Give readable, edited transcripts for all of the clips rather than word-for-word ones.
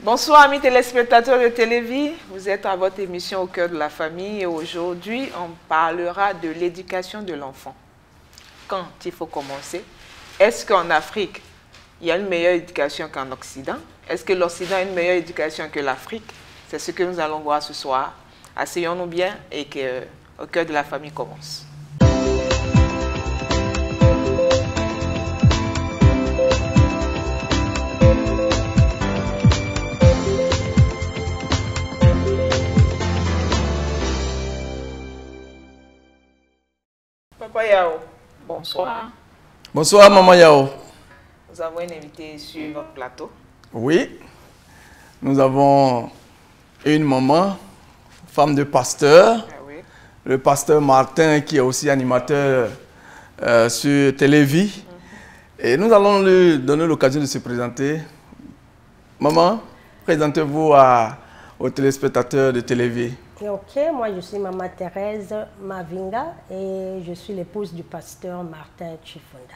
Bonsoir amis téléspectateurs de Télévie, vous êtes à votre émission Au cœur de la famille et aujourd'hui on parlera de l'éducation de l'enfant. Quand il faut commencer? Est-ce qu'en Afrique il y a une meilleure éducation qu'en Occident? Est-ce que l'Occident a une meilleure éducation que l'Afrique? C'est ce que nous allons voir ce soir. Asseyons-nous bien et que Au cœur de la famille commence. Papa Yao, bonsoir. Bonsoir Maman Yao. Nous avons une invitée sur notre plateau. Oui, nous avons une maman, femme de pasteur, Oui. le pasteur Martin qui est aussi animateur sur Télévie. Et nous allons lui donner l'occasion de se présenter. Maman, présentez-vous aux téléspectateurs de Télévie. Ok, moi je suis Maman Thérèse Mavinga et je suis l'épouse du pasteur Martin Chifunda.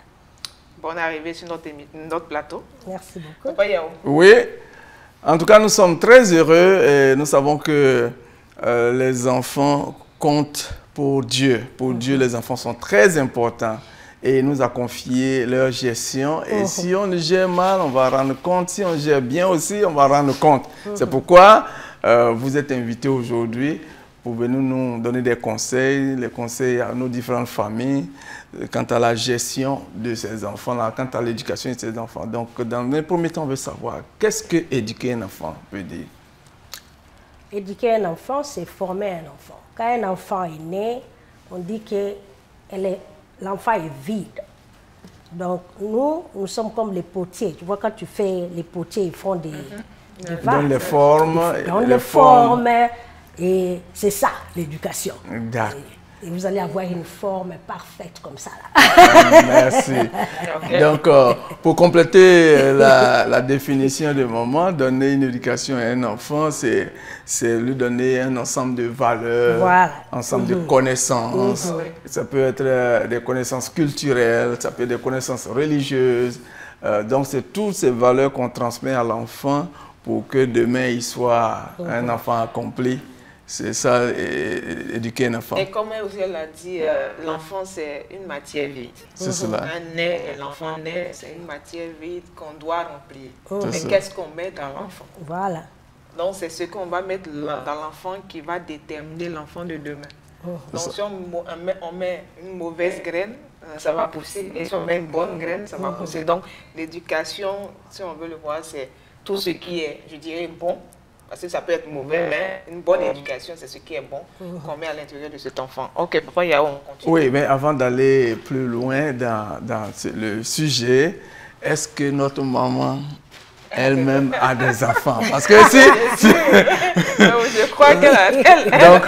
Bonne arrivée sur notre plateau. Merci beaucoup. Papa Yao. Oui, en tout cas nous sommes très heureux et nous savons que les enfants comptent pour Dieu. Pour Dieu, les enfants sont très importants et il nous a confié leur gestion. Et si on le gère mal, on va rendre compte. Si on gère bien aussi, on va rendre compte. C'est pourquoi vous êtes invités aujourd'hui pour venir nous donner des conseils, les conseils à nos différentes familles quant à la gestion de ces enfants-là, quant à l'éducation de ces enfants. Donc, dans les premiers temps, on veut savoir, qu'est-ce que éduquer un enfant veut dire? Éduquer un enfant, c'est former un enfant. Quand un enfant est né, on dit que l'enfant est vide. Donc, nous sommes comme les potiers. Tu vois, quand tu fais les potiers, ils font des vases. Dans les formes. Dans les formes. Et c'est ça, l'éducation. D'accord. Et vous allez avoir une forme parfaite comme ça. Là. Merci. Okay. Donc, pour compléter la définition de maman, donner une éducation à un enfant, c'est lui donner un ensemble de valeurs, voilà. Ensemble de connaissances. Ça peut être des connaissances culturelles, ça peut être des connaissances religieuses. Donc, c'est toutes ces valeurs qu'on transmet à l'enfant pour que demain, il soit un enfant accompli. C'est ça, éduquer un enfant. Et comme elle l'a dit, l'enfant, c'est une matière vide. C'est cela. L'enfant naît, c'est une matière vide qu'on doit remplir. Mais qu'est-ce qu'on met dans l'enfant? Voilà. Donc, c'est ce qu'on va mettre dans l'enfant qui va déterminer l'enfant de demain. Donc, si on met une mauvaise graine, ça va pousser. Et si on met une bonne graine, ça va pousser. Donc, l'éducation, si on veut le voir, c'est tout ce qui est, je dirais, bon. Parce que ça peut être mauvais, mais une bonne éducation, c'est ce qui est bon qu'on met à l'intérieur de cet enfant. Ok, Papa Yao, on continue. Oui, mais avant d'aller plus loin dans le sujet, est-ce que notre maman elle-même a des enfants? Parce que si... Je crois qu'elle a... Donc,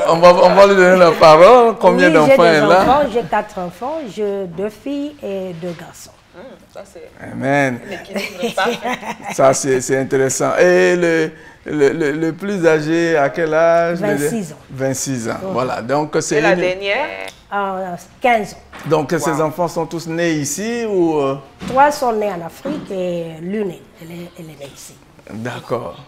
on va lui donner la parole. Combien d'enfants elle a? J'ai 4 enfants, j'ai 2 filles et 2 garçons. Ça, c'est Amen. Ça, c'est intéressant. Et le plus âgé, à quel âge? 26 ans. 26 ans, voilà. Donc, c'est la dernière? 15 ans. Donc, ces enfants sont tous nés ici ou... 3 sont nés en Afrique et l'une, elle est née ici. D'accord.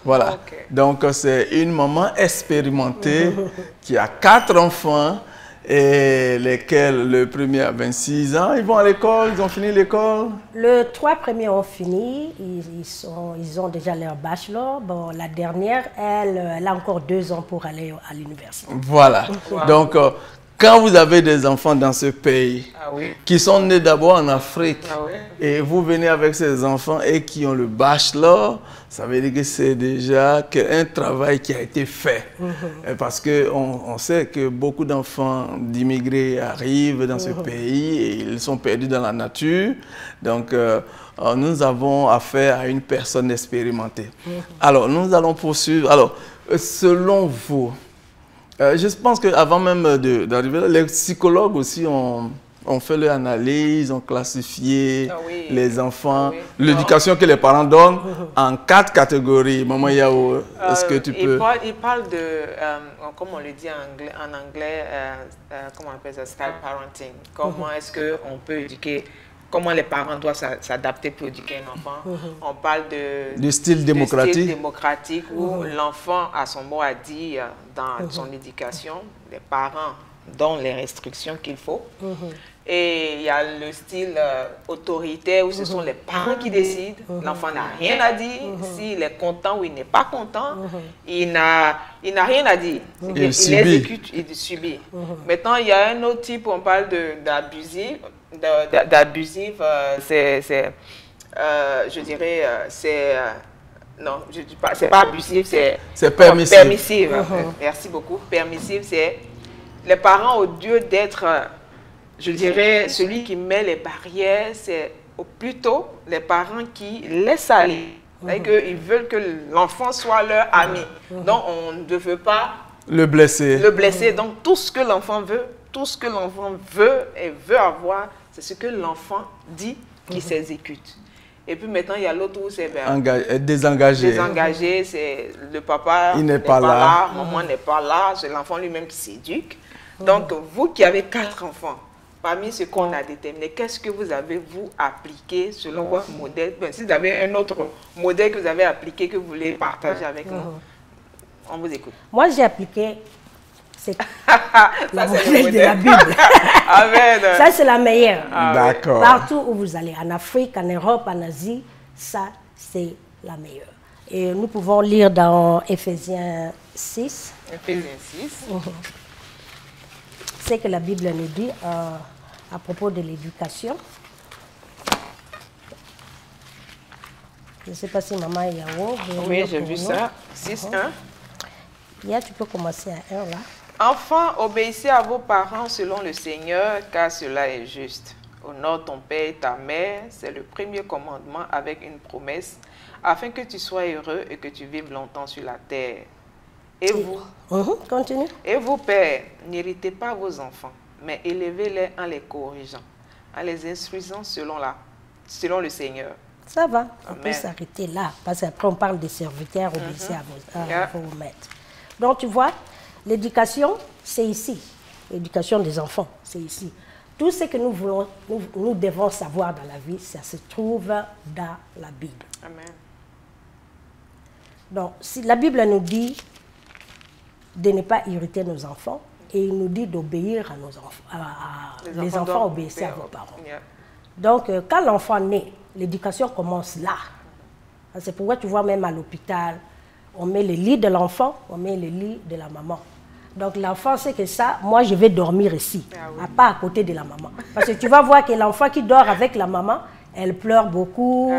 Voilà. Okay. Donc, c'est une maman expérimentée qui a 4 enfants. Et lesquels, le premier a 26 ans, ils vont à l'école, ils ont fini l'école? Les 3 premiers ont fini, ils ont déjà leur bachelor. Bon, la dernière, elle a encore 2 ans pour aller à l'université. Voilà. Wow. Donc, quand vous avez des enfants dans ce pays, qui sont nés d'abord en Afrique, et vous venez avec ces enfants et qui ont le bachelor, ça veut dire que c'est déjà un travail qui a été fait. Parce qu'on sait que beaucoup d'enfants d'immigrés arrivent dans ce pays et ils sont perdus dans la nature. Donc, nous avons affaire à une personne expérimentée. Alors, nous allons poursuivre. Alors, selon vous, je pense qu'avant même d'arriver là, les psychologues aussi ont on fait l'analyse, on classifie oui. les enfants. Oui. L'éducation que les parents donnent en 4 catégories. Maman Yao, est-ce que tu peux... Il parle de, comme on le dit en anglais, comment on appelle ça, style parenting. Comment est-ce qu'on peut éduquer, comment les parents doivent s'adapter pour éduquer un enfant. On parle du style démocratique où l'enfant a son mot à dire dans son éducation. Les parents donnent les restrictions qu'il faut. Et il y a le style autoritaire où ce sont les parents qui décident. L'enfant n'a rien à dire. S'il est content ou il n'est pas content, il n'a rien à dire. Il exécute, il subit. Maintenant, il y a un autre type où on parle d'abusif. Je dirais, non, je ne dis pas, c'est pas abusif, c'est permissif. Permissif. Merci beaucoup. Permissif, c'est les parents, au lieu d'être, je dirais, celui qui met les barrières, c'est plutôt les parents qui laissent aller. C'est-à-dire qu'ils veulent que l'enfant soit leur ami. Donc, on ne veut pas le blesser. Donc, tout ce que l'enfant veut, tout ce que l'enfant veut et veut avoir, c'est ce que l'enfant dit qui s'exécute. Et puis maintenant, il y a l'autre où c'est désengagé. Désengagé, c'est le papa n'est pas là, maman n'est pas là, c'est l'enfant lui-même qui s'éduque. Donc, vous qui avez 4 enfants, parmi ce qu'on a déterminé, qu'est-ce que vous avez, vous, appliqué selon votre modèle? Si vous avez un autre modèle que vous avez appliqué, que vous voulez partager avec nous, on vous écoute. Moi, j'ai appliqué la modèle de la Bible. Amen. Ça, c'est la meilleure. D'accord. Partout où vous allez, en Afrique, en Europe, en Asie, ça, c'est la meilleure. Et nous pouvons lire dans Éphésiens 6. Éphésiens 6. C'est que la Bible nous dit à propos de l'éducation. Je ne sais pas si maman est Yao. Oui, j'ai vu ça. 6, 1. Tu peux commencer à 1 là. Enfants, obéissez à vos parents selon le Seigneur, car cela est juste. Honore ton père et ta mère, c'est le premier commandement avec une promesse, afin que tu sois heureux et que tu vives longtemps sur la terre. Et vous, continue. Et vous, pères, n'irritez pas vos enfants, mais élevez-les en les corrigeant, en les instruisant selon le Seigneur. Ça va, on peut s'arrêter là, parce qu'après on parle des serviteurs, obéissez à vos maîtres. Donc tu vois, l'éducation, c'est ici. L'éducation des enfants, c'est ici. Tout ce que nous devons savoir dans la vie, ça se trouve dans la Bible. Amen. Donc, si la Bible nous dit de ne pas irriter nos enfants, et il nous dit d'obéir à nos enfants. Les enfants obéissez à vos parents. Donc, quand l'enfant naît, l'éducation commence là. C'est pourquoi tu vois même à l'hôpital, on met le lit de l'enfant, on met le lit de la maman. Donc l'enfant sait que ça, moi je vais dormir ici, pas à côté de la maman. Parce que tu vas voir que l'enfant qui dort avec la maman, elle pleure beaucoup,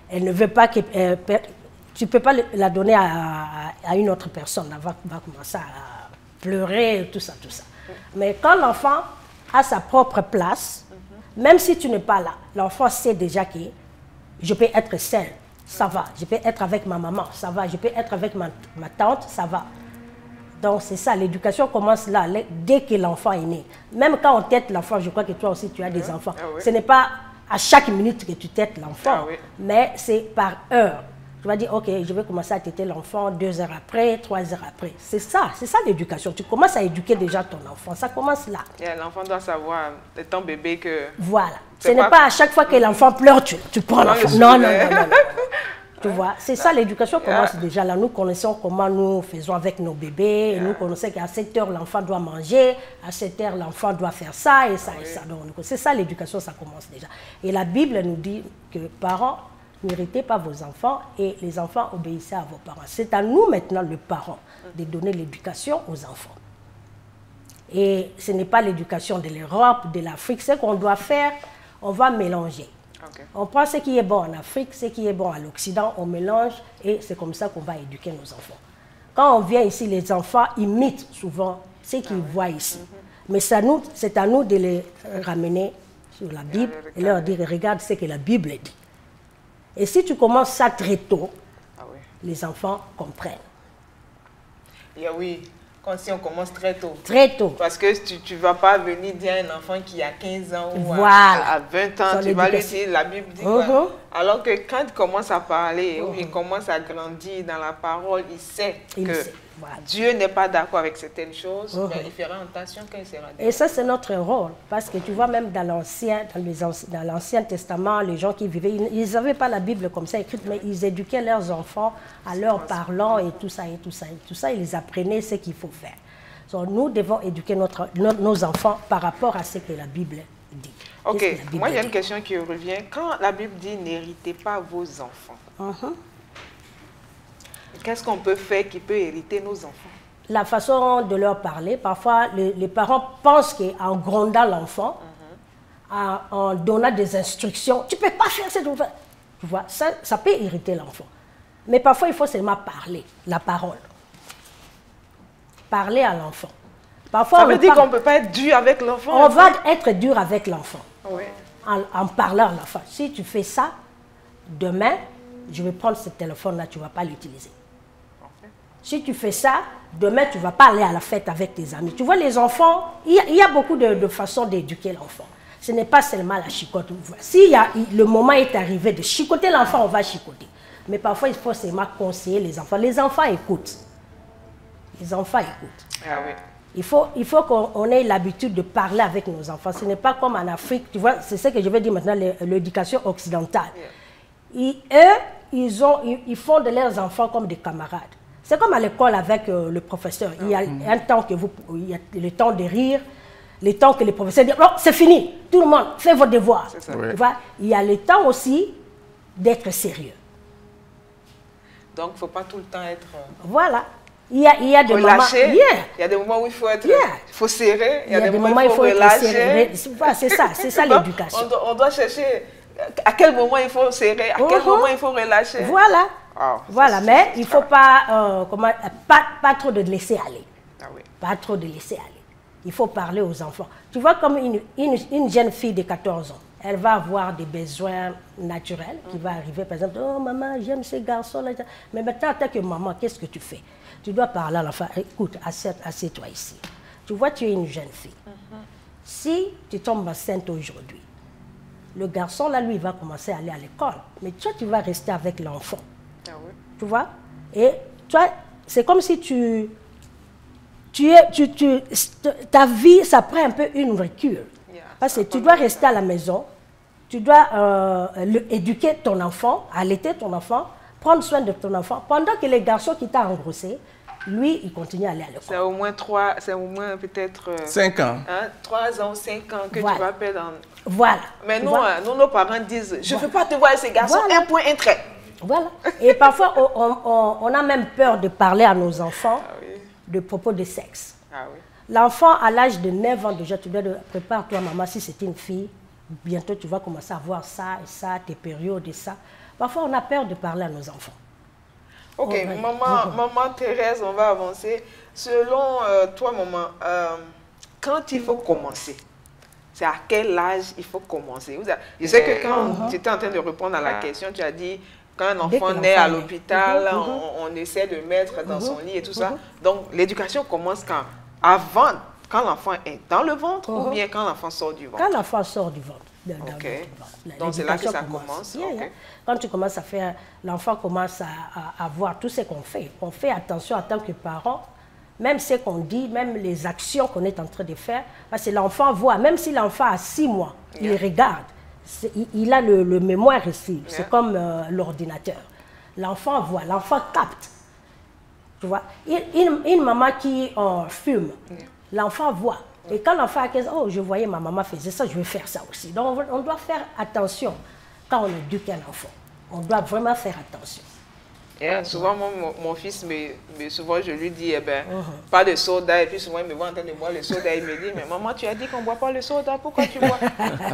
elle ne veut pas que... tu ne peux pas la donner à une autre personne, elle va commencer à pleurer, tout ça, tout ça. Mais quand l'enfant a sa propre place, même si tu n'es pas là, l'enfant sait déjà que je peux être seul, ça va. Je peux être avec ma maman, ça va. Je peux être avec ma tante, ça va. Donc c'est ça, l'éducation commence là, dès que l'enfant est né. Même quand on tète l'enfant, je crois que toi aussi tu as des enfants. Ce n'est pas à chaque minute que tu tètes l'enfant, mais c'est par heure. Tu vas dire, ok, je vais commencer à téter l'enfant 2 heures après, 3 heures après. C'est ça l'éducation. Tu commences à éduquer déjà ton enfant, ça commence là. L'enfant doit savoir, étant bébé, que... Voilà. Ce n'est pas à chaque fois que l'enfant pleure, tu prends l'enfant. Non. Tu vois, c'est ça, l'éducation commence déjà là. Nous connaissons comment nous faisons avec nos bébés. Nous connaissons qu'à 7 heures, l'enfant doit manger. À 7 heures, l'enfant doit faire ça et ça et ça. Donc, c'est ça, l'éducation, ça commence déjà. Et la Bible nous dit que parents, n'irritez pas vos enfants et les enfants obéissez à vos parents. C'est à nous maintenant, les parents, de donner l'éducation aux enfants. Et ce n'est pas l'éducation de l'Europe, de l'Afrique. Ce qu'on doit faire, on va mélanger. On prend ce qui est bon en Afrique, ce qui est bon à l'Occident, on mélange et c'est comme ça qu'on va éduquer nos enfants. Quand on vient ici, les enfants imitent souvent ce qu'ils voient ici. Mais c'est à nous de les ramener sur la Bible et leur dire, regarde ce que la Bible dit. Et si tu commences ça très tôt, les enfants comprennent. Oui, Quand si on commence très tôt. Très tôt. Parce que tu ne vas pas venir dire à un enfant qui a 15 ans ou voilà. à 20 ans, tu vas lui dire, la Bible dit quoi? Alors que quand il commence à parler, ou il commence à grandir dans la parole, il sait que voilà. Dieu n'est pas d'accord avec certaines choses, mais il fera attention quand il sera d'accord. Et ça, c'est notre rôle. Parce que tu vois, même dans l'Ancien Testament, les gens qui vivaient, ils n'avaient pas la Bible comme ça écrite, mais ils éduquaient leurs enfants à leur parlant et tout ça, et tout ça, et tout ça. Ils les apprenaient ce qu'il faut faire. Donc, nous devons éduquer nos enfants par rapport à ce que la Bible dit. Ok, moi il y a une question qui revient. Quand la Bible dit n'héritez pas vos enfants, qu'est-ce qu'on peut faire qui peut hériter nos enfants? La façon de leur parler, parfois les parents pensent qu'en grondant l'enfant, en donnant des instructions, tu ne peux pas faire ça, tu vois, ça peut hériter l'enfant. Mais parfois il faut seulement parler, la parole. Parler à l'enfant. Parfois, ça veut dire qu'on ne peut pas être dur avec l'enfant. On va être dur avec l'enfant. Oui. En parlant à l'enfant. Si tu fais ça, demain, je vais prendre ce téléphone-là, tu ne vas pas l'utiliser. Si tu fais ça, demain, tu ne vas pas aller à la fête avec tes amis. Tu vois, les enfants, il y a beaucoup de façons d'éduquer l'enfant. Ce n'est pas seulement la chicote. Si le moment est arrivé de chicoter l'enfant, on va chicoter. Mais parfois, il faut seulement conseiller les enfants. Les enfants écoutent. Les enfants écoutent. Ah oui. Il faut qu'on ait l'habitude de parler avec nos enfants. Ce n'est pas comme en Afrique. Tu vois, c'est ce que je vais dire maintenant, l'éducation occidentale. Yeah. Ils font de leurs enfants comme des camarades. C'est comme à l'école avec le professeur. Il y a un temps il y a le temps de rire, le temps que le professeur dit « Non, c'est fini, tout le monde, faites vos devoirs. » Tu vois, il y a le temps aussi d'être sérieux. Donc, il ne faut pas tout le temps être... Voilà. Il y a des moments... Il y a des moments où il faut être... Il faut serrer. Il y a des moments où il faut relâcher. C'est ça l'éducation. On doit chercher à quel moment il faut serrer, à quel moment il faut relâcher. Voilà. Voilà, mais il ne faut pas, pas trop de laisser aller. Ah oui. Pas trop de laisser aller. Il faut parler aux enfants. Tu vois, comme une jeune fille de 14 ans, elle va avoir des besoins naturels qui vont arriver, par exemple, oh maman, j'aime ces garçons-là. Mais maintenant, en tant que maman, qu'est-ce que tu fais? Tu dois parler à l'enfant. Écoute, assieds-toi ici. Tu vois, tu es une jeune fille. Si tu tombes enceinte aujourd'hui, le garçon, là, lui, il va commencer à aller à l'école. Mais toi, tu vas rester avec l'enfant. Ah oui. Tu vois? Et toi, c'est comme si ta vie, ça prend un peu une recul. Parce que tu dois rester à la maison, tu dois éduquer ton enfant, allaiter ton enfant, prendre soin de ton enfant, pendant que les garçons qui t'ont engrossé, lui, il continue à aller à l'école. C'est au moins peut-être... 5 ans. Hein, 3 ans, 5 ans que tu vas perdre. Voilà. Mais nous, nos parents disent, je ne veux pas te voir ces garçons, un point, un trait. Voilà. Et parfois, on a même peur de parler à nos enfants de propos de sexe. Ah oui. L'enfant, à l'âge de 9 ans déjà, tu dois préparer-toi, maman, si c'est une fille, bientôt tu vas commencer à voir ça et ça, tes périodes et ça. Parfois, on a peur de parler à nos enfants. Ok, maman Thérèse, on va avancer. Selon toi, maman, quand il faut commencer, c'est à quel âge il faut commencer? Je sais que quand tu étais en train de répondre à la question, tu as dit quand un enfant naît à l'hôpital, on essaie de mettre dans son lit et tout ça. Donc, l'éducation commence quand? Avant, quand l'enfant est dans le ventre ou bien quand l'enfant sort du ventre? Quand l'enfant sort du ventre. Donc, c'est là que ça commence. Quand tu commences à faire, l'enfant commence à voir tout ce qu'on fait. On fait attention en tant que parent, même ce qu'on dit, même les actions qu'on est en train de faire. Parce que l'enfant voit, même si l'enfant a 6 mois, il regarde. Il a le mémoire ici. C'est comme l'ordinateur. L'enfant voit, l'enfant capte. Tu vois, une maman qui fume, l'enfant voit. Et quand l'enfant a 15 ans, oh, je voyais ma maman faisait ça, je vais faire ça aussi. Donc, on doit faire attention quand on éduque un enfant. On doit vraiment faire attention. Souvent, mon fils, souvent je lui dis, pas de soda. Et puis souvent, il me voit en train de boire le soda. Il me dit, mais maman, tu as dit qu'on ne boit pas le soda, pourquoi tu bois?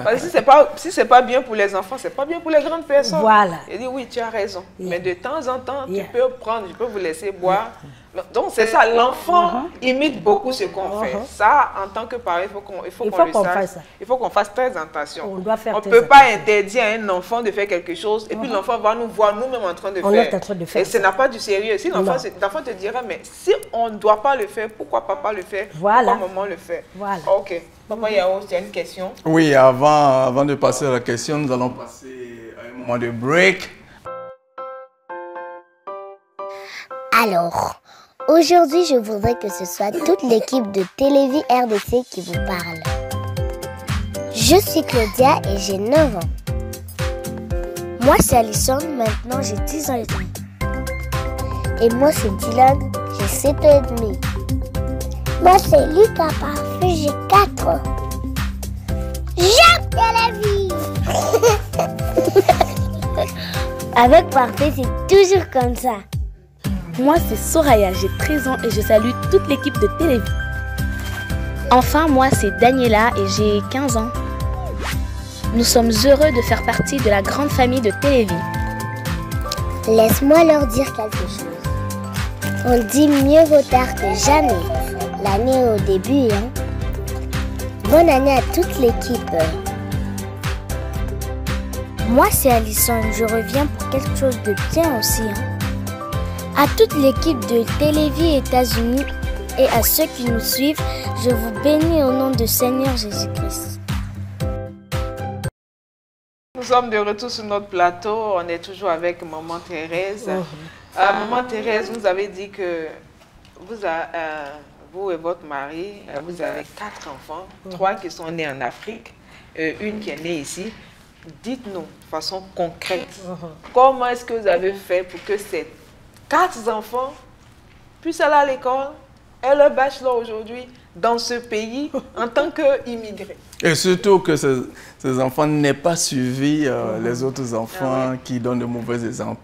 Parce que si ce n'est pas bien pour les enfants, ce n'est pas bien pour les grandes personnes. Voilà. Il dit, oui, tu as raison. Mais de temps en temps, tu peux prendre, je peux vous laisser boire Donc, c'est ça, l'enfant imite beaucoup ce qu'on fait. Ça, en tant que parent, il faut qu'on le sache. Il faut qu'on fasse très attention. On ne peut pas interdire à un enfant de faire quelque chose et puis l'enfant va nous voir nous-mêmes en train de faire. Et ce n'a pas du sérieux. Si l'enfant te dira, mais si on ne doit pas le faire, pourquoi papa le fait? Pourquoi maman le fait? Voilà. Ok. Papa Yao, tu as une question? Oui, avant de passer à la question, nous allons passer à un moment de break. Alors, aujourd'hui, je voudrais que ce soit toute l'équipe de Télévie RDC qui vous parle. Je suis Claudia et j'ai 9 ans. Moi, c'est Alison, maintenant j'ai 10 ans et demi. Et moi, c'est Dylan, j'ai 7 ans et demi. Moi, c'est Lucas, parfait, j'ai 4 ans. J'aime Télévie. Avec Parfait, c'est toujours comme ça. Moi, c'est Soraya, j'ai 13 ans et je salue toute l'équipe de Télévie. Enfin, moi, c'est Daniela et j'ai 15 ans. Nous sommes heureux de faire partie de la grande famille de Télévie. Laisse-moi leur dire quelque chose. On dit mieux vaut tard que jamais. L'année est au début, hein. Bonne année à toute l'équipe. Moi, c'est Alison. Je reviens pour quelque chose de bien aussi, hein. À toute l'équipe de Télévie États-Unis et à ceux qui nous suivent, je vous bénis au nom du Seigneur Jésus-Christ. Nous sommes de retour sur notre plateau. On est toujours avec Maman Thérèse. Maman Thérèse, vous avez dit que vous et votre mari, vous avez 4 enfants, 3 qui sont nés en Afrique, une qui est née ici. Dites-nous de façon concrète, comment est-ce que vous avez fait pour que ces 4 enfants puissent aller à l'école et le bachelor aujourd'hui dans ce pays en tant qu'immigrés. Et surtout que ces enfants n'aient pas suivi les autres enfants qui donnent de mauvais exemples.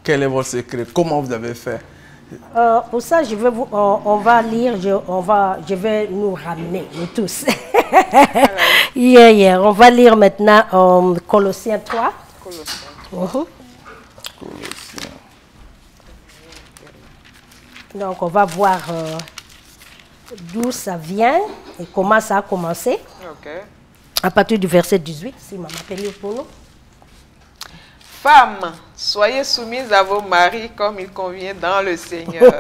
Quel est votre secret? Comment vous avez fait? Pour ça, on va lire, je vais nous ramener, nous tous. On va lire maintenant Colossiens 3. Colossiens 3. Donc, on va voir d'où ça vient et comment ça a commencé. À partir du verset 18, si maman peut lire pour nous. Femmes, soyez soumises à vos maris comme il convient dans le Seigneur.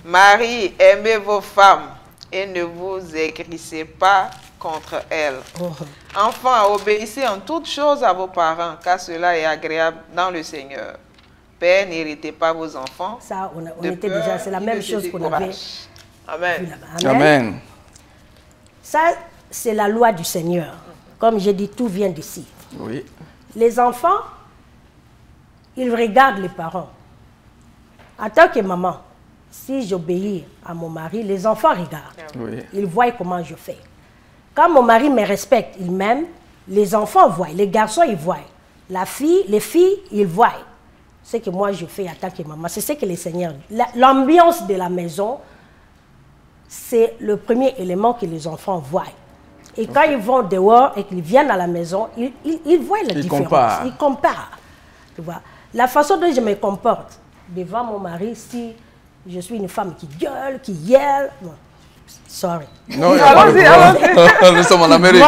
Maris, aimez vos femmes et ne vous aigrissez pas contre elles. Enfants, obéissez en toutes choses à vos parents, car cela est agréable dans le Seigneur. Père, n'héritez pas vos enfants. Ça, on était déjà, c'est la même chose qu'on avait. Amen. Amen. Ça, c'est la loi du Seigneur. Comme j'ai dit, tout vient d'ici. Oui. Les enfants, ils regardent les parents. En tant que maman, si j'obéis à mon mari, les enfants regardent. Oui. Ils voient comment je fais. Quand mon mari me respecte, il m'aime, les enfants voient, les garçons, ils voient. Les filles, ils voient. Ce que moi je fais en tant que maman, c'est ce que les seigneurs... L'ambiance de la maison, c'est le premier élément que les enfants voient. Et quand ils vont dehors et qu'ils viennent à la maison, ils voient la différence. Ils comparent. Tu vois. La façon dont je me comporte devant mon mari, si je suis une femme qui gueule, qui yelle... Bon, sorry. Non, allons-y. Nous sommes en Amérique.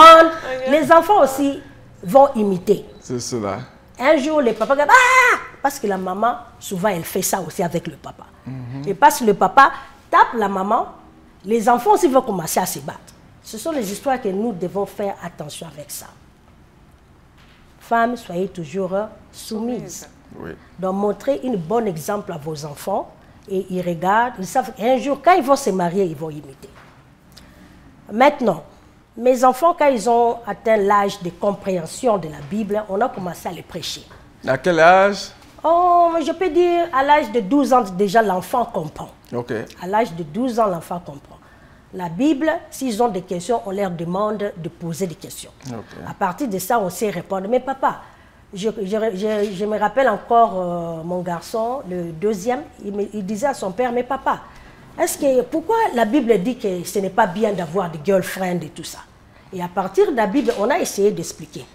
Les enfants aussi vont imiter. C'est cela. Un jour, les papas disent « Ah !» Parce que la maman, souvent, elle fait ça aussi avec le papa. Et parce que le papa tape la maman, les enfants aussi vont commencer à se battre. Ce sont les histoires que nous devons faire attention avec ça. Femmes, soyez toujours soumises. Oui. Donc, montrez un bon exemple à vos enfants et ils regardent, ils savent qu'un jour, quand ils vont se marier, ils vont imiter. Maintenant, mes enfants, quand ils ont atteint l'âge de compréhension de la Bible, on a commencé à les prêcher. À quel âge? Oh, je peux dire à l'âge de 12 ans, déjà l'enfant comprend. Ok. À l'âge de 12 ans, l'enfant comprend. La Bible, s'ils ont des questions, on leur demande de poser des questions. Okay. À partir de ça, on sait répondre. Mais papa, je me rappelle encore mon garçon, le deuxième, il disait à son père, mais papa, pourquoi la Bible dit que ce n'est pas bien d'avoir des girlfriends et tout ça? Et à partir de la Bible, on a essayé d'expliquer.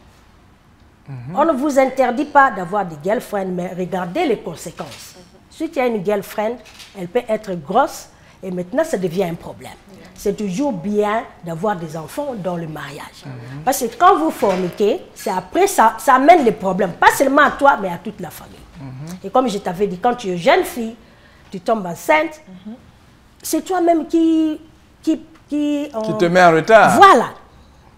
On ne vous interdit pas d'avoir des girlfriends, mais regardez les conséquences. Si tu as une girlfriend, elle peut être grosse et maintenant ça devient un problème. C'est toujours bien d'avoir des enfants dans le mariage. Parce que quand vous forniquez, c'est après ça amène les problèmes. Pas seulement à toi, mais à toute la famille. Et comme je t'avais dit, quand tu es jeune fille, tu tombes enceinte, c'est toi-même qui te met en retard. Voilà.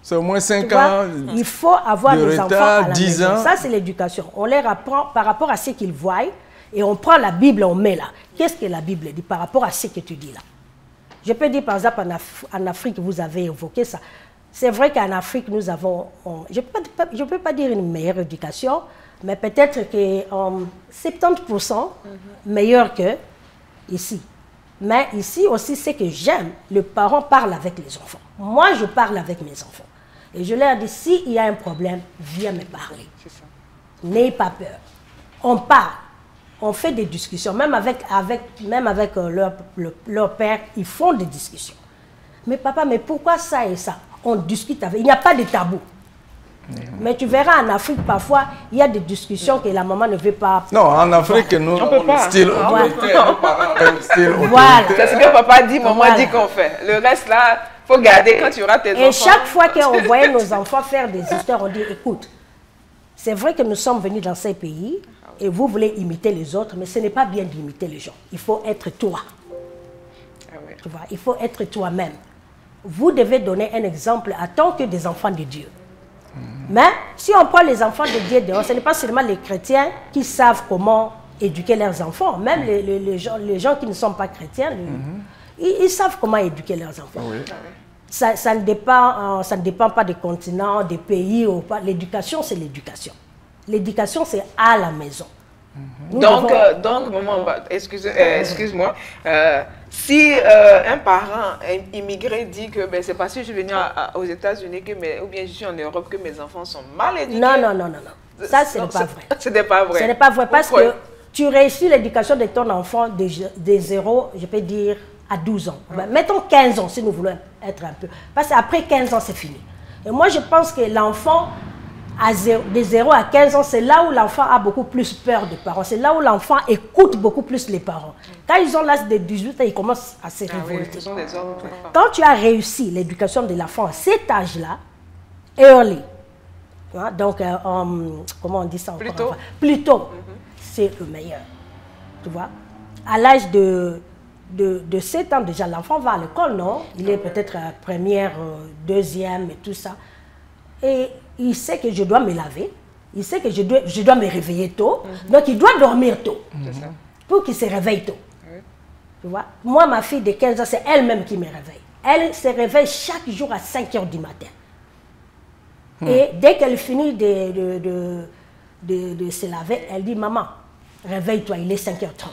C'est au moins 5 ans. Il faut avoir des enfants à la 10 maison. ans. Ça, c'est l'éducation. On leur apprend par rapport à ce qu'ils voient et on prend la Bible, on met là. Qu'est-ce que la Bible dit par rapport à ce que tu dis là? Je peux dire, par exemple, en Afrique, vous avez évoqué ça. C'est vrai qu'en Afrique, nous avons, je ne peux pas dire une meilleure éducation, mais peut-être que 70% meilleur que ici. Mais ici aussi, ce que j'aime, le parent parle avec les enfants. Moi, je parle avec mes enfants. Et je leur dis, s'il y a un problème, viens me parler. N'ayez pas peur. On parle. On fait des discussions. Même avec leur père, ils font des discussions. Mais papa, mais pourquoi ça et ça? On discute avec. Il n'y a pas de tabou. Mais tu verras en Afrique, parfois, il y a des discussions que la maman ne veut pas. Non, en Afrique, nous, on peut pas. Style autoritaire. Voilà. C'est ce que papa dit, maman dit qu'on fait. Le reste là, il faut garder quand tu auras tes enfants. Et chaque fois qu'on voyait nos enfants faire des histoires, on dit, écoute, c'est vrai que nous sommes venus dans ces pays et vous voulez imiter les autres, mais ce n'est pas bien d'imiter les gens. Il faut être toi. Tu vois, il faut être toi-même. Vous devez donner un exemple en tant que des enfants de Dieu. Mais si on prend les enfants de Dieu dehors, ce n'est pas seulement les chrétiens qui savent comment éduquer leurs enfants. Même les gens qui ne sont pas chrétiens, ils savent comment éduquer leurs enfants. Oui. Ça ne dépend pas des continents, des pays. L'éducation, c'est l'éducation. L'éducation, c'est à la maison. Donc, maman, excuse-moi, si un parent immigré dit que c'est parce que je suis venu aux États-Unis ou bien je suis en Europe que mes enfants sont mal éduqués. Non. Ça, ce n'est pas vrai. Ce n'est pas vrai. Ce n'est pas vrai parce que tu réussis l'éducation de ton enfant de 0, je peux dire, à 12 ans. Mettons 15 ans si nous voulons être un peu. Parce qu'après 15 ans, c'est fini. Et moi, je pense que l'enfant, de 0 à 15 ans, c'est là où l'enfant a beaucoup plus peur des parents. C'est là où l'enfant écoute beaucoup plus les parents. Quand ils ont l'âge de 18 ans, ils commencent à se révolter. Quand tu as réussi l'éducation de l'enfant à cet âge-là, early, donc, comment on dit ça encore? Plus tôt, c'est le meilleur. Tu vois? À l'âge de 7 ans, déjà, l'enfant va à l'école, non? Il est peut-être à première, deuxième et tout ça. Et il sait que je dois me laver. Il sait que je dois me réveiller tôt. Donc, il doit dormir tôt. Pour qu'il se réveille tôt. Tu vois? Moi, ma fille de 15 ans, c'est elle-même qui me réveille. Elle se réveille chaque jour à 5 h du matin. Et dès qu'elle finit de se laver, elle dit, maman, réveille-toi, il est 5h30.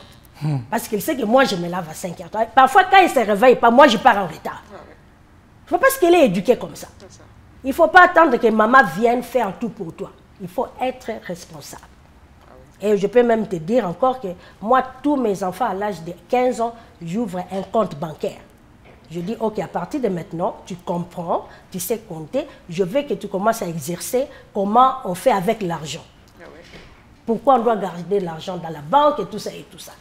Parce qu'elle sait que moi, je me lave à 5h30. Parfois, quand elle ne se réveille pas, moi, je pars en retard. Il ne faut pas qu'elle est éduquée comme ça. Il ne faut pas attendre que maman vienne faire tout pour toi. Il faut être responsable. Et je peux même te dire encore que moi, tous mes enfants à l'âge de 15 ans, j'ouvre un compte bancaire. Je dis, ok, à partir de maintenant, tu comprends, tu sais compter, je veux que tu commences à exercer comment on fait avec l'argent. Pourquoi on doit garder l'argent dans la banque et tout ça et tout ça.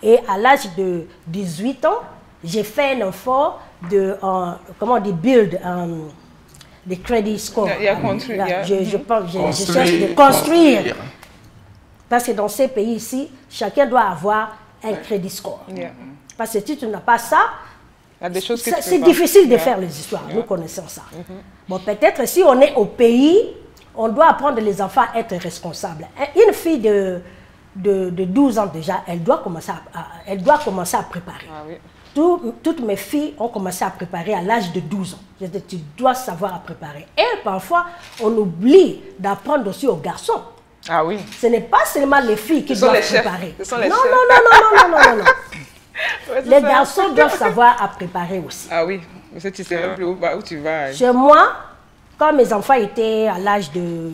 Et à l'âge de 18 ans, j'ai fait un effort de, comment on dit, build the credit score. Je cherche de construire. Parce que dans ces pays ici, chacun doit avoir un credit score. Parce que si tu n'as pas ça, c'est difficile de faire les histoires. Nous connaissons ça. Bon, peut-être si on est au pays, on doit apprendre les enfants à être responsables. Une fille de 12 ans déjà, elle doit commencer à préparer. Toutes mes filles ont commencé à préparer à l'âge de 12 ans. Je dis, tu dois savoir à préparer. Et parfois, on oublie d'apprendre aussi aux garçons. Ah oui. Ce n'est pas seulement les filles qui doivent préparer. Ce sont les non. Ouais, les garçons doivent savoir à préparer aussi. Ah oui, mais tu ne sais même plus où tu vas. Chez moi, quand mes enfants étaient à l'âge de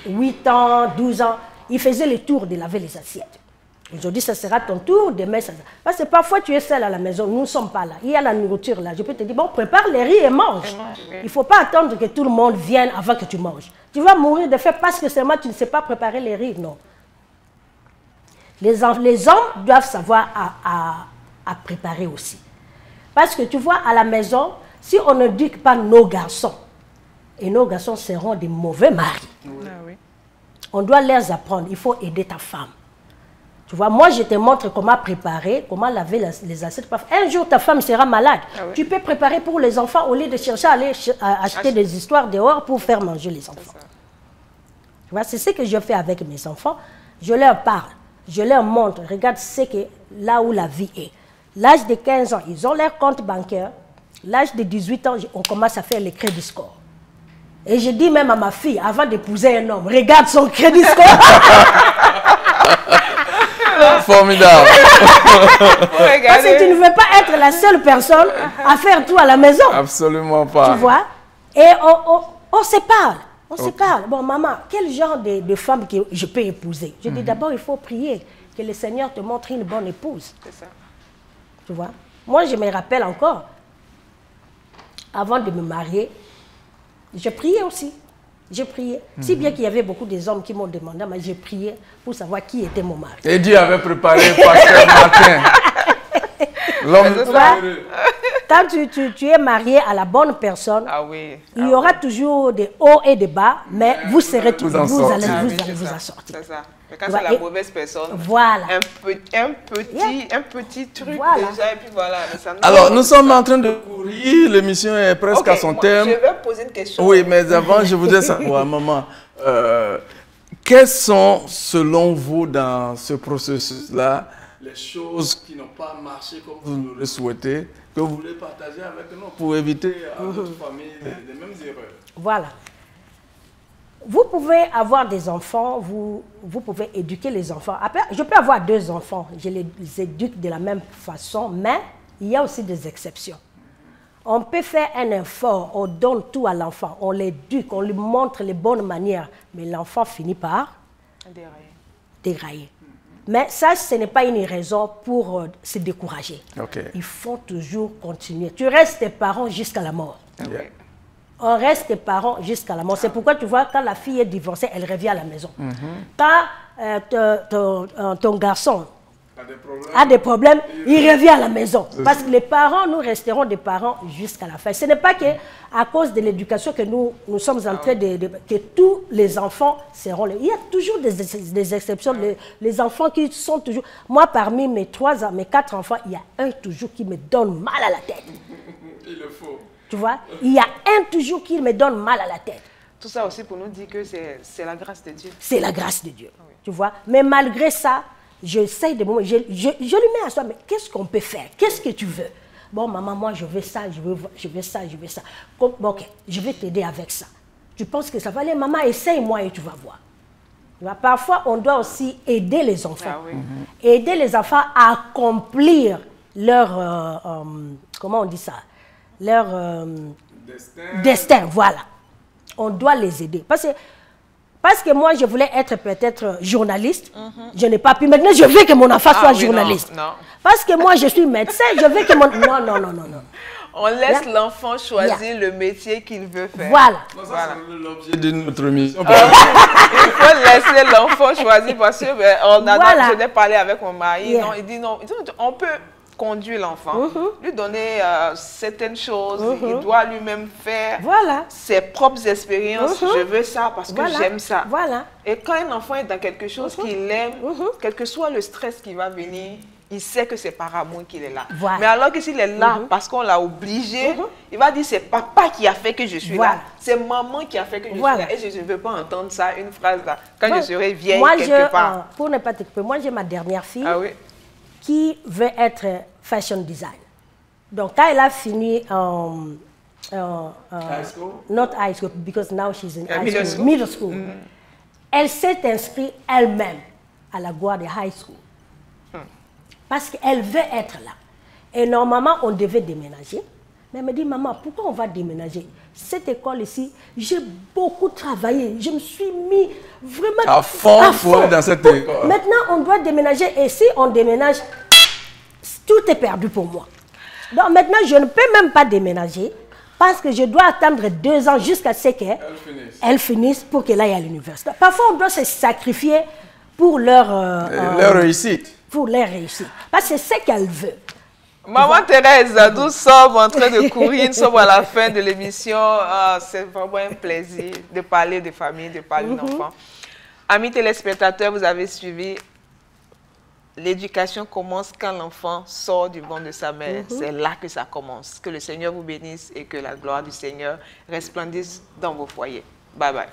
8 ans, 12 ans, ils faisaient le tour de laver les assiettes. Aujourd'hui, ça sera ton tour, demain, ça sera... Parce que parfois, tu es seul à la maison, nous ne sommes pas là. Il y a la nourriture là. Je peux te dire, bon, prépare les riz et mange. Il ne faut pas attendre que tout le monde vienne avant que tu manges. Tu vas mourir de faim parce que seulement tu ne sais pas préparer les riz, non. Les hommes doivent savoir à préparer aussi. Parce que tu vois, à la maison, si on n'éduque pas nos garçons, et nos garçons seront des mauvais maris. Oui. Ah oui. On doit leur apprendre, il faut aider ta femme. Tu vois, moi je te montre comment préparer, comment laver les assiettes. Un jour ta femme sera malade. Ah oui. Tu peux préparer pour les enfants au lieu de chercher à aller acheter des histoires dehors pour faire manger les enfants. Tu vois, c'est ce que je fais avec mes enfants. Je leur parle, je leur montre, regarde ce que là où la vie est. L'âge de 15 ans, ils ont leur compte bancaire. L'âge de 18 ans, on commence à faire les crédits score. Et je dis même à ma fille, avant d'épouser un homme, regarde son crédit score. Formidable. Parce que tu ne veux pas être la seule personne à faire tout à la maison. Absolument pas. Tu vois? Et on se parle. On se parle. Bon, maman, quel genre de femme que je peux épouser? Je dis d'abord, il faut prier que le Seigneur te montre une bonne épouse. C'est ça. Tu vois? Moi, je me rappelle encore, avant de me marier, je priais aussi. Je priais. Si bien qu'il y avait beaucoup des hommes qui m'ont demandé, mais j'ai prié pour savoir qui était mon mari. Et Dieu avait préparé Pasteur Martin. L'homme. Quand tu es marié à la bonne personne, il y aura toujours des hauts et des bas, mais vous serez tous, vous allez vous en sortir. C'est ça. Mais quand c'est la mauvaise personne, voilà. un petit truc déjà, et puis voilà. Alors, nous sommes en train de courir, l'émission est presque à son terme. Je vais poser une question. Oui, mais avant, je voudrais savoir, maman, quelles sont, selon vous, dans ce processus-là, les choses qui n'ont pas marché comme vous l'aurez souhaité, que vous voulez partager avec nous pour éviter à notre famille les mêmes erreurs? Voilà. Vous pouvez avoir des enfants, vous pouvez éduquer les enfants. Après, je peux avoir 2 enfants, je les éduque de la même façon, mais il y a aussi des exceptions. On peut faire un effort, on donne tout à l'enfant, on l'éduque, on lui montre les bonnes manières, mais l'enfant finit par dérailler. Mais ça, ce n'est pas une raison pour se décourager. Il faut toujours continuer. Tu restes parent jusqu'à la mort. On reste parents jusqu'à la mort. C'est pourquoi tu vois, quand la fille est divorcée, elle revient à la maison. Quand ton garçon a des problèmes, il revient à la maison. Parce que les parents, nous resterons des parents jusqu'à la fin. Ce n'est pas qu'à cause de l'éducation que nous sommes en train que tous les enfants seront... Il y a toujours des exceptions. Les enfants qui sont toujours... Moi, parmi mes 4 enfants, il y a un toujours qui me donne mal à la tête. Il le faut. Tu vois, il y a un toujours qui me donne mal à la tête. Tout ça aussi pour nous dire que c'est la grâce de Dieu. C'est la grâce de Dieu, tu vois. Mais malgré ça, j'essaie de... Je lui mets à soi, mais qu'est-ce qu'on peut faire? Qu'est-ce que tu veux? Bon, maman, moi, je veux ça, je veux ça, je veux ça. Bon, ok, je vais t'aider avec ça. Tu penses que ça va aller? Maman, essaye-moi et tu vas voir. Tu vois, parfois, on doit aussi aider les enfants. Aider les enfants à accomplir leur... comment on dit ça? Leur destin, voilà. On doit les aider. Parce que moi, je voulais être peut-être journaliste. Je n'ai pas pu. Maintenant, je veux que mon enfant soit journaliste. Non. Parce que moi, je suis médecin. Je veux que mon... Non. On laisse l'enfant choisir le métier qu'il veut faire. Voilà. Voilà. C'est l'objet de notre mission. Il faut laisser l'enfant choisir parce que je n'ai parlé avec mon mari. Non, il dit non. On peut conduire l'enfant, lui donner certaines choses, il doit lui-même faire ses propres expériences. Je veux ça parce que j'aime ça. Et quand un enfant est dans quelque chose qu'il aime, quel que soit le stress qui va venir, il sait que c'est par amour qu'il est là. Mais alors que s'il est là parce qu'on l'a obligé, il va dire c'est papa qui a fait que je suis là, c'est maman qui a fait que je suis là. Et je ne veux pas entendre ça, une phrase là, quand je serai vieille quelque part. Pour ne pas te couper, moi j'ai ma dernière fille. Qui veut être fashion design. Donc, quand elle a fini high school? Not high school, because now she's in middle school. Elle s'est inscrite elle-même à la Guardia High School. Parce qu'elle veut être là. Et normalement, on devait déménager. Mais elle me dit, maman, pourquoi on va déménager? Cette école ici, j'ai beaucoup travaillé. Je me suis mis vraiment à fond pour aller dans cette école. Maintenant, on doit déménager. Et si on déménage, tout est perdu pour moi. Donc maintenant, je ne peux même pas déménager parce que je dois attendre 2 ans jusqu'à ce qu'elle finisse pour qu'elle aille à l'université. Parfois, on doit se sacrifier pour leur réussite. Pour leur réussite. Parce que c'est ce qu'elle veut. Maman Thérèse, nous sommes en train de courir, nous sommes à la fin de l'émission. C'est vraiment un plaisir de parler de famille, de parler d'enfants. Amis téléspectateurs, vous avez suivi. L'éducation commence quand l'enfant sort du ventre de sa mère. C'est là que ça commence. Que le Seigneur vous bénisse et que la gloire du Seigneur resplendisse dans vos foyers. Bye bye.